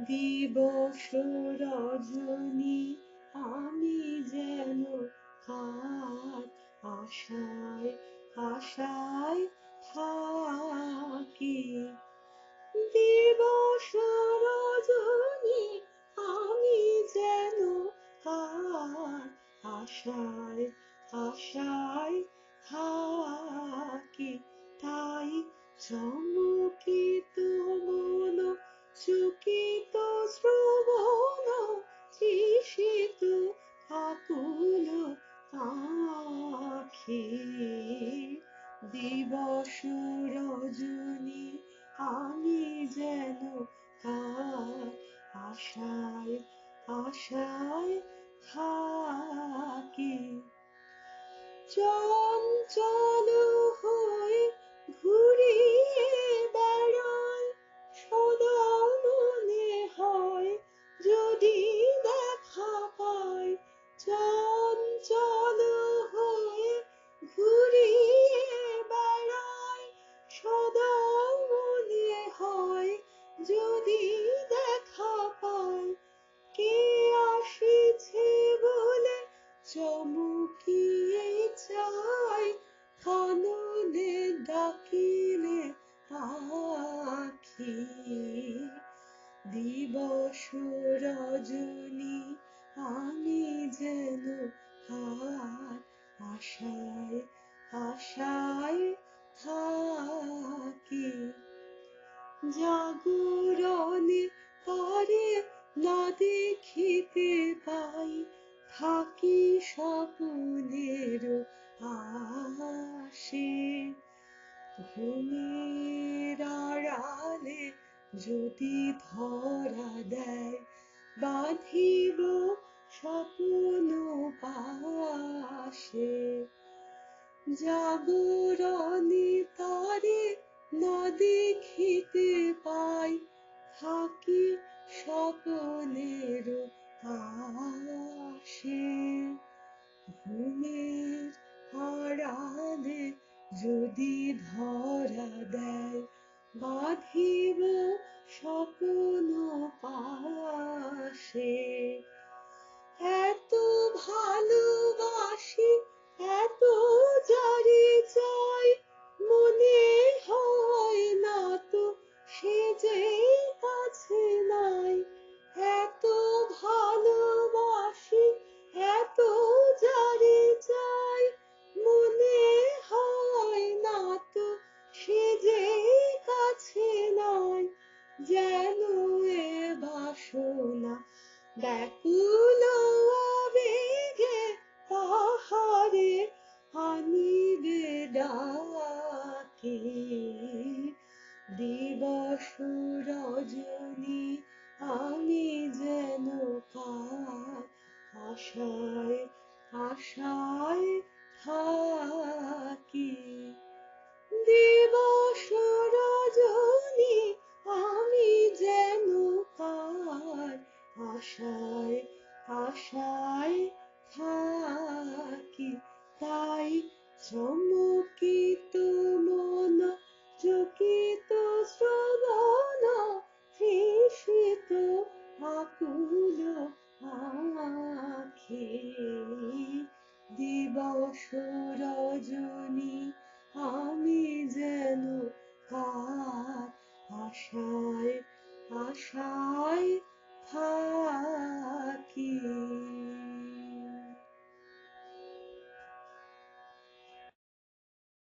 দিবস রজনী আমি যেন কার আশায় আশায় থাকি। দিবস রজনী আমি যেন কার আশায় আশায় থাকি। তাই চমকিত মন চকিত শ্রবণ তৃষিত আকুল আখি। দিবস রজনী আমি যেন কার আশায় আশায় থাকি। চঞ্চল হয়ে ঘুরিয়ে বেড়াই, সদা মনে হয় যদি দেখা পাই। চঞ্চল হয়ে ঘুরিয়ে বেড়াই, সদা মনে হয় যদি দেখা পাই। কে আসিছে বলে চমকিয়ে চাই, কাননে ডাকিলে পাখি। দিবস রজনী আমি যেন কার আশায় আশায় থাকি। জাগরণে তারে না দেখিতে পাই, থাকি স্বপ্নের আশে। ঘুমের আড়ালে যদি ধরা দেয়, বাঁধিব স্বপ্ন পাশে। জাগরণে তারে না দেখিতে পাই, থাকি স্বপ্নের আশে। ঘুমের আড়ালে যদি ধরা দেয়, বাঁধিব স্বপ্ন পাশে। এত ভালোবাসি এত যারে চাই, মনে হয় না তো সে যে কাছে নাই। এত ভালোবাসি এত যারে চাই, মনে হয় না তো সে যে কাছে নাই। যেন এ বাসনা ব্যাকুল আবেগে পাহাড়ে আনিবে ডাকে। দিবস রজনী আমি যেন কার আশায় আশায় থাকি। দিবস রজনী আমি যেন কার আশায় আশায় থাকি। তাই চমকিত মন চকিত শ্রবণ তৃষিত আকুল আখি। দিবস রজনী আমি যেন কার আশায় আশায় থাকি।